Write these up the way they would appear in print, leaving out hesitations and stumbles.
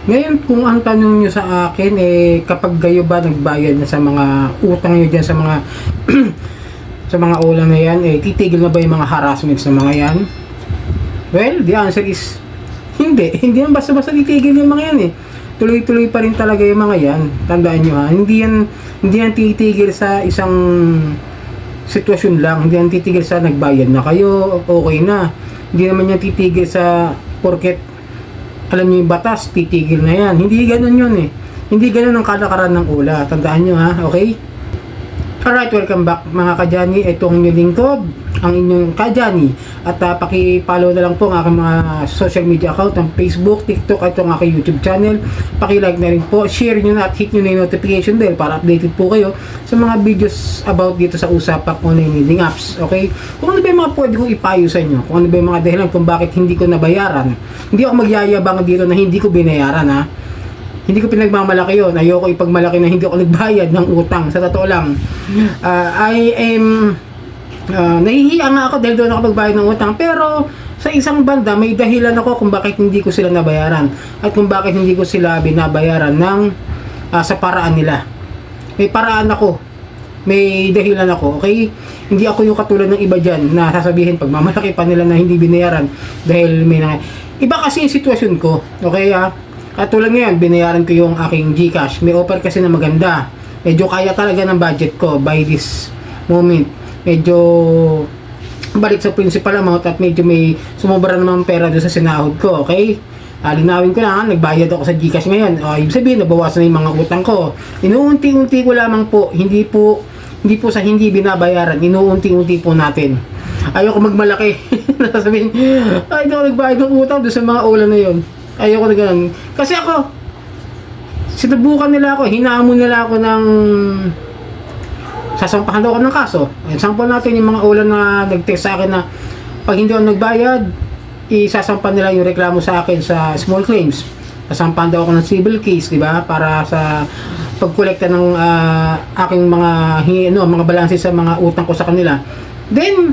Ngayon, kung ang tanong nyo sa akin, kapag kayo ba nagbayad na sa mga utang nyo dyan, sa mga sa mga ulang na yan, titigil na ba yung mga harassments ng mga yan? Well, the answer is hindi. Hindi yan basta-basta titigil yung mga yan Tuloy-tuloy pa rin talaga yung mga yan. Tandaan nyo ha, hindi yan titigil sa isang sitwasyon lang. Hindi yan titigil sa nagbayad na kayo, okay na. Hindi naman yan titigil sa porket alam niyo yung batas, titigil na yan. Hindi ganun yun Hindi ganun ang kalakaran ng ula. Tandaan nyo ha, okay? Alright, welcome back mga kajani. Ito ang inyong lingkod, ang inyong kajani. At paki-follow na lang po ang aking mga social media account, ang Facebook, TikTok, at ang aking YouTube channel. Paki-like na rin po, share nyo na at hit nyo na yung notification bell para updated po kayo sa mga videos about dito sa Usapang Online Lending Apps. Okay? Kung ano ba yung mga pwede kong ipayo sa inyo, kung ano ba yung mga dahilan kung bakit hindi ko nabayaran. Hindi ako magyayabang dito na hindi ko binayaran ha. Hindi ko pinagmamalaki yun. Ayoko ipagmalaki na hindi ako nagbayad ng utang. Sa totoo lang, I am nahihiya nga ako dahil doon ako magbayad ng utang. Pero sa isang banda, may dahilan ako kung bakit hindi ko sila nabayaran. At kung bakit hindi ko sila binabayaran ng sa paraan nila. May paraan ako. May dahilan ako. Okay? Hindi ako yung katulad ng iba dyan na sasabihin pagmamalaki pa nila na hindi binayaran dahil may iba kasi yung sitwasyon ko. Okay At tulad ngayon, binayaran ko yung aking GCash. May offer kasi na maganda. Medyo kaya talaga ng budget ko by this moment. Medyo balik sa principal amount at medyo may sumobra naman pera doon sa sinahod ko. Okay? Linawin ko na, nagbayad ako sa GCash ngayon. Ibig sabihin, nabawasan na yung mga utang ko. Inuunti-unti ko lamang po. Hindi po sa hindi binabayaran. Inuunti-unti po natin. Ayoko magmalaki. Nasasabihin, hindi ako nagbayad ng utang doon sa mga ulan na yun. Ayoko na ganun. Kasi ako, sinubukan nila ako, hinamon nila ako ng sasampahan daw ako ng kaso. Example natin yung mga ulan na nag-text sa akin na pag hindi ako nagbayad, isasampan nila yung reklamo sa akin sa small claims. Sasampahan daw ako ng civil case, di ba? Para sa pagkolekta ng aking mga balanse sa mga utang ko sa kanila. Then,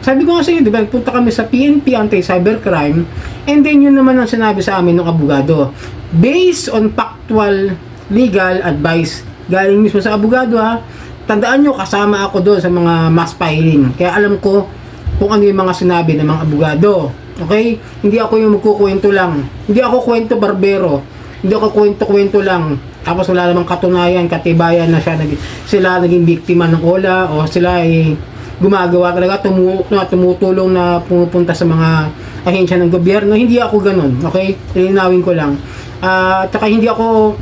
sabi ko nga sa inyo, di ba, nagpunta kami sa PNP Anti-Cybercrime, and then yun naman ang sinabi sa amin ng abogado. Based on factual legal advice, galing mismo sa abogado tandaan nyo, kasama ako doon sa mga mass filing. Kaya alam ko kung ano yung mga sinabi ng mga abogado. Okay? Hindi ako yung magkukwento lang. Hindi ako kwento barbero. Hindi ako kwento lang. Tapos wala namang katunayan, katibayan na sila naging biktima ng ola o sila ay gumagawa talaga, tumutulong na pumupunta sa mga ahensya ng gobyerno. Hindi ako ganun, okay? Linawin ko lang. At saka hindi ako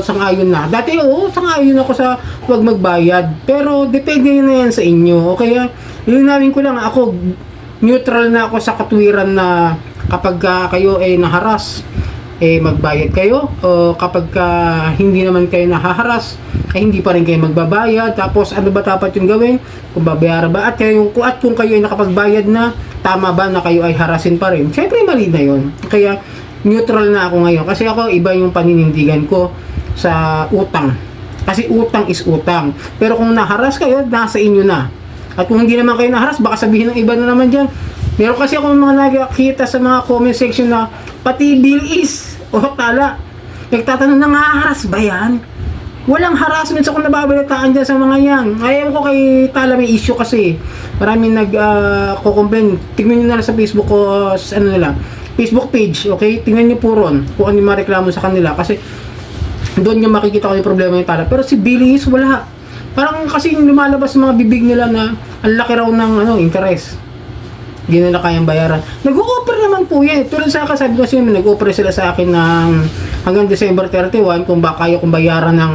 sang-ayon na. Dati sang-ayon ako sa huwag magbayad. Pero depende na yan sa inyo, okay? Linawin ko lang, ako neutral na ako sa katwiran na kapag kayo ay naharas, magbayad kayo, o kapag hindi naman kayo nahaharas, hindi pa rin kayo magbabayad. Tapos ano ba dapat yung gawin? Kung babayaran ba? At kung kayo ay nakapagbayad na, tama ba na kayo ay harasin pa rin? Siyempre mali na yun. Kaya neutral na ako ngayon. Kasi ako, iba yung paninindigan ko sa utang. Kasi utang is utang. Pero kung naharas kayo, nasa inyo na. At kung hindi naman kayo naharas, baka sabihin ng iba na naman dyan. Meron kasi ako mga nakikita sa mga comment section na pati bill is tala. Nagtatanong, nangaharas ba yan? Walang harassment sa kung nababalitaan dyan sa mga yan. Ayaw ko kay Tala, may issue kasi. Maraming nag-complain. Tingnan nyo na lang sa Facebook ko, Facebook page, okay? Tingnan nyo po ron kung ano yung mareklamo sa kanila. Kasi doon nyo makikita ko yung problema yung Tala. Pero si Billy is wala. Parang kasi yung lumalabas sa mga bibig nila na ang laki raw ng interest. Hindi nila kayang bayaran. Nag-o-offer naman po yan. Tulad sa akin, sabi ko kasi nag-offer sila sa akin ng hanggang December 31 kung ba kaya kong bayaran ng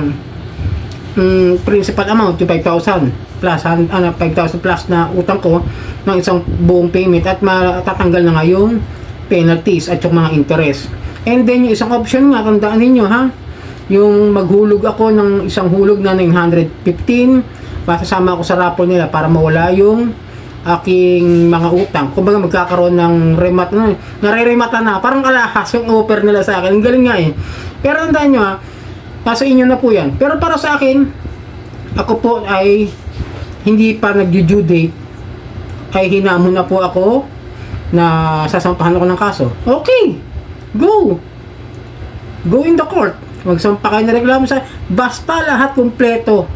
principal amount, yung 5,000 plus, 5,000 plus na utang ko ng isang buong payment at matatanggal na nga yung penalties at yung mga interest. And then yung isang option nga, tandaan ninyo yung maghulog ako ng isang hulog na 915, masasama ako sa raffle nila para mawala yung aking mga utang. Kumbaga magkakaroon ng nare-remata na. Parang kalahas yung offer nila sa akin. Ang galing nga Pero tandaan nyo nasa inyo na po yan. Pero para sa akin, ako po ay hindi pa nag-due date. Ay hinamon na po ako na sasampahan ako ng kaso. Okay, go! go in the court. Magsampa kayo na reklamo sa, basta lahat kumpleto.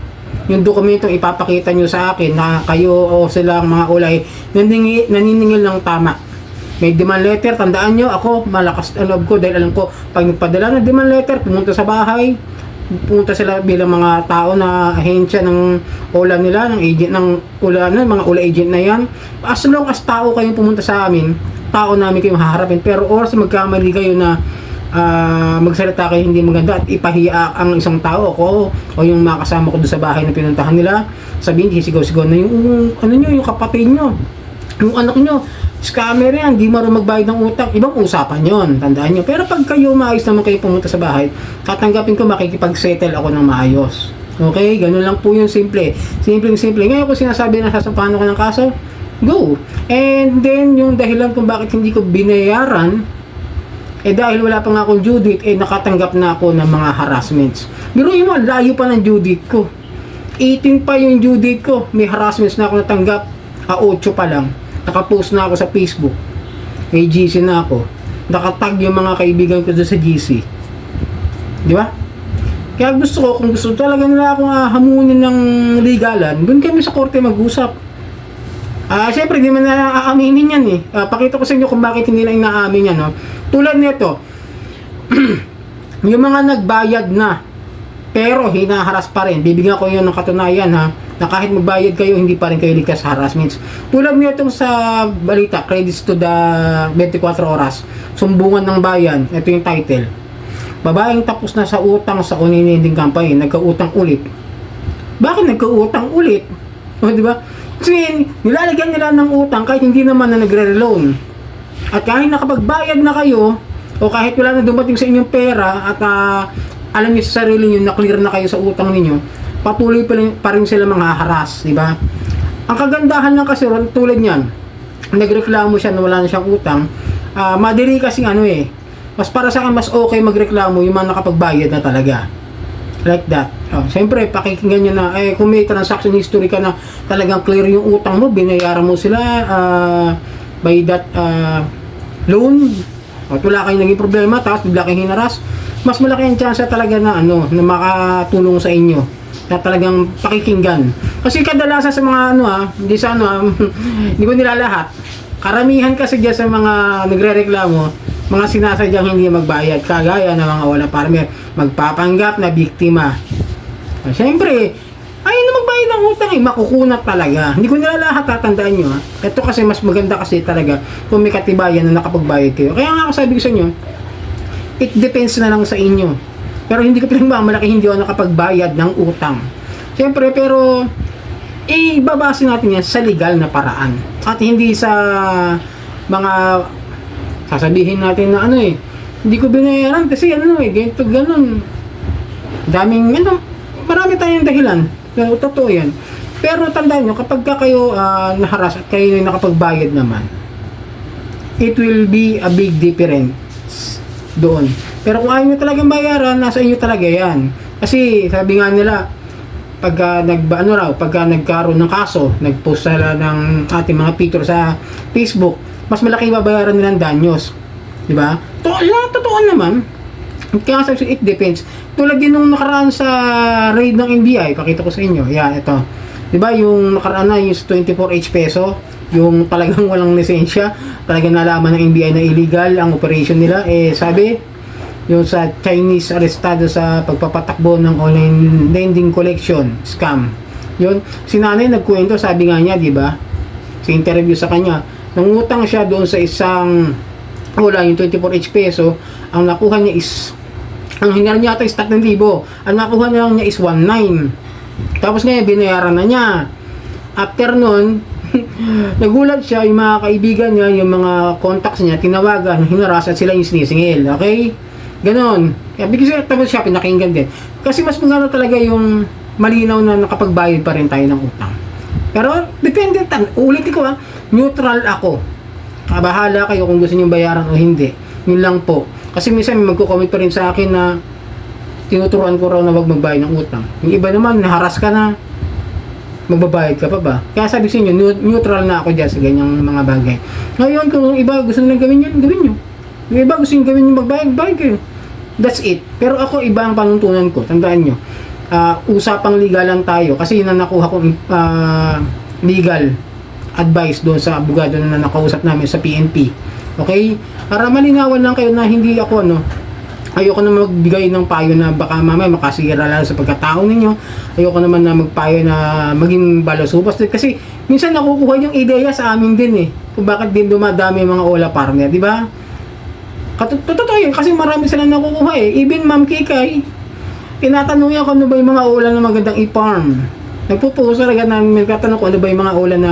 Yung dokumentong ipapakita nyo sa akin na kayo o silang mga ulay naniningil ng tama. May demand letter, tandaan nyo, ako malakas ang loob ko dahil alam ko, pag nagpadala ng demand letter, pumunta sa bahay, pumunta sila bilang mga tao na ahensya ng ula nila, ng agent ng ula na, mga ula agent na yan. As long as tao kayong pumunta sa amin, tao namin kayong haharapin. Pero oras magkamali kayo na magsalita kayo hindi maganda at ipahiya ang isang tao ko o yung mga kasama ko doon sa bahay na pinuntahan nila, sabihin, sisigaw-sigaw na yung ano nyo, yung kapatid nyo, yung anak nyo, scammer yan, di marunong magbayad ng utang, ibang usapan yon, tandaan nyo. Pero pag kayo maayos naman kayo pumunta sa bahay, tatanggapin ko, makikipag-settle ako ng maayos. Okay, ganun lang po yung simple. Simple. Ngayon ko sinasabi na sasampahan ko ng kaso, go. And then, yung dahilan kung bakit hindi ko binayaran, dahil wala pa nga akong due date, nakatanggap na ako ng mga harassments. Biruin mo, layo pa ng due date ko. 18 pa yung due date ko, may harassments na ako natanggap, 8 pa lang. Nakapost na ako sa Facebook. May GC na ako. Nakatag yung mga kaibigan ko doon sa GC. Di ba? Kaya gusto ko, kung gusto talaga nila akong hamunin ng legalan, doon kami sa korte mag-usap. Siyempre, di man na aaminin yan eh. Pakita ko sa inyo kung bakit hindi na inaamin yan. No? Tulad nito, yung mga nagbayad na, pero hinaharas pa rin. Bibigyan ko yun ng katunayan ha, na kahit magbayad kayo, hindi pa rin kayo ligtas sa harassments. Tulad nitong sa balita, credits to the 24 oras, sumbungan ng bayan, ito yung title. Babaeng tapos na sa utang sa kunininding campaign, nagkautang ulit. Bakit nagkautang ulit? O, di ba? Kasi nilalagyan nila ng utang kahit hindi naman na nagre-reloan. At kahit nakapagbayad na kayo, o kahit wala na dumating sa inyong pera, at alam niyo sa sarili niyo na clear na kayo sa utang ninyo, patuloy pa rin sila mga haras, di ba? Ang kagandahan lang kasi tulad niyan, nagreklamo siya na wala na siyang utang, madali kasing mas para sa akin mas okay magreklamo yung mga nakapagbayad na talaga. Like that. Siyempre, pakikinggan nyo na, kung may transaction history ka na talagang clear yung utang mo, binayaran mo sila by that loan, at wala kayong naging problema, tapos bigla kayong hinaras, mas malaki ang chance talaga na na makatulong sa inyo, na talagang pakikinggan. Kasi kadalasan sa mga hindi sa hindi ko nila lahat. Karamihan kasi dyan sa mga nagre-reklamo, mga sinasadyang hindi magbayad, kagaya ng mga wala farmer, magpapanggap na biktima. Siyempre, ayaw na magbayad ng utang makukunat talaga. Hindi ko nila lahat tatandaan nyo. Ito kasi mas maganda kasi talaga kung may katibayan na nakapagbayad kayo. Kaya nga ako sabi ko sa inyo, it depends na lang sa inyo. Pero hindi ko pinagmamalaki hindi ako nakapagbayad ng utang. Siyempre, pero ibabase natin yan sa legal na paraan. At hindi sa mga sasabihin natin na hindi ko binayaran kasi ganito, ganun. Daming, marami tayong dahilan. Pero totoo yan. Pero tandaan nyo, kapag kayo naharas at kayo nakapagbayad naman, it will be a big difference doon. Pero kung ayaw nyo talagang bayaran, nasa inyo talaga yan. Kasi sabi nga nila, pagka nagkaroon ng kaso, nagpost sila ng ating mga picture sa Facebook, mas malaki babayaran nilang danyos. Di ba? Totoo naman. Kaya sabi, it depends. Tulad din nung nakaraan sa raid ng NBI, pakita ko sa inyo. Yan, ito. Di ba, yung nakaraan na, yung 24H peso, yung talagang walang lisensya, talagang nalaman ng NBI na illegal ang operation nila. Sabi, yung sa Chinese arestado sa pagpapatakbo ng online lending collection scam. Yun, si nanay nagkwento, sabi nga niya, di ba? Sa interview sa kanya, nangutang siya doon sa isang yung 24H peso, ang nakuha niya is, ang hingar niya ito is 3,000, ang nakuha niya is 1,900. Tapos ngayon, binayaran na niya. After nun, nagulat siya, yung mga kaibigan niya, yung mga contacts niya, tinawagan, hinaras at sila yung sinisingil. Okay? Ganon. Kaya bigyan tapos siya, pinakinggan din. Kasi mas maganda talaga yung malinaw na nakapagbayad pa rin tayo ng utang. Pero, depende, ulitin ko neutral ako. Bahala kayo kung gusto niyo bayaran o hindi. Yun lang po. Kasi minsan may magko-comment pa rin sa akin na tinuturuan ko raw na wag magbayad ng utang. Yung iba naman, naharas ka na, magbabayad ka pa ba? Kaya sabi sa inyo, neutral na ako dyan sa ganyang mga bagay. Ngayon, kung iba gusto nilang gawin yun, gawin nyo. Yung iba gusto nyo gawin yung magbayad, bayad kayo. That's it. Pero ako, iba ang panuntunan ko. Tandaan nyo, usapang legal lang tayo. Kasi yun ang nakuha kong legal advice doon sa abogado na nakausap namin sa PNP. Okay? Para malinawan lang kayo na hindi ako, ayoko na magbigay ng payo na baka mamaya makasira lang sa pagkatao ninyo. Ayoko naman na magpayo na maging balasubas. Kasi minsan nakukuha yung ideya sa amin din kung bakit din dumadami yung mga Ola partner, di ba? Totoo yun, kasi marami silang nakukuha Even Ma'am Kikay, tinatanong niya kung ano ba yung mga Ola na magandang i-farm. Nagpupuso talaga namin, katanong ko ano ba yung mga Ola na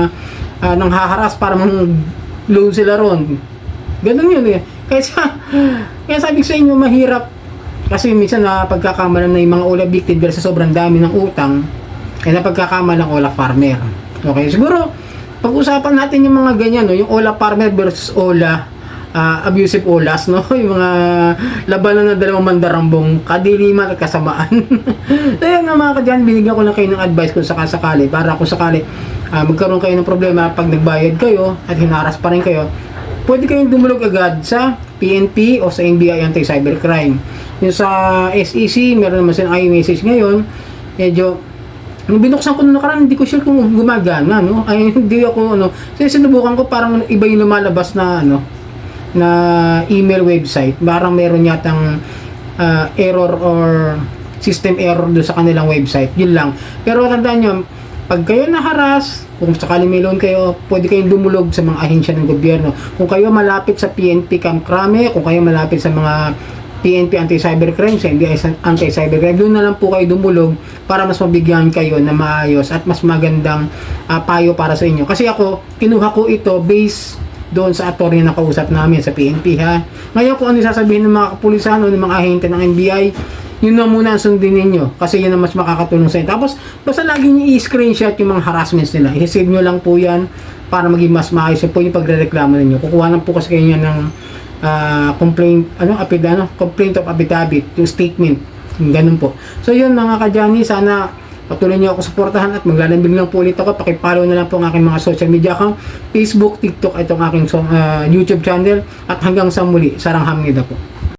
nang haharas para mag-loan sila ron. Ganun yun Kaya sabi ko sa inyo, mahirap. Kasi minsan pagkakamalan na yung mga Ola victim dahil sa sobrang dami ng utang, napagkakamalan ng Ola farmer. Okay, siguro, pag-usapan natin yung mga ganyan, yung Ola farmer versus Ola abusive Olas, yung mga labanan ng dalawang mandarambong, kadiliman at kasamaan. So yun mga kadyan, binigyan ko lang kayo ng advice kung sakasakali, para kung sakali magkaroon kayo ng problema pag nagbayad kayo at hinaras pa rin kayo, pwede kayong dumulog agad sa PNP o sa NBI Anti-Cybercrime. Yung sa SEC, meron naman silang iMessage ngayon. Medyo, nung binuksan ko nung nakaraan, hindi ko sure kung gumagana, Ay, hindi ako, sinubukan ko, parang iba yung lumalabas na, na email website. Parang meron yatang error or system error doon sa kanilang website. Yun lang. Pero tandaan nyo, pag kayo naharas, kung sakali may loan kayo, pwede kayong dumulog sa mga ahensya ng gobyerno. Kung kayo malapit sa PNP Camp Crame, kung kayo malapit sa mga PNP Anti-Cybercrime, sa NBI Anti-Cybercrime, doon na lang po kayo dumulog para mas mabigyan kayo na maayos at mas magandang payo para sa inyo. Kasi ako, kinuha ko ito based doon sa attorney na kausap namin sa PNP Ngayon kung ano sasabihin ng mga kapulisan o ng mga ahente ng NBI, yun na muna ang sundin ninyo kasi yun ang mas makakatulong sa inyo. Tapos basta lagi nyo i-screenshot yung mga harassments nila. I-save nyo lang po yan para maging mas maayos po yung pagre-reklamo ninyo. Kukuha lang po kasi kayo yan ng complaint of affidavit, yung statement. Ganun po. So yun mga kadyani, sana patuloy niyo ako suportahan at maglalambing lang po ulit ako. Pakipollow na lang po ang aking mga social media account, Facebook, TikTok, itong aking YouTube channel. At hanggang sa muli, sarang hamnida po.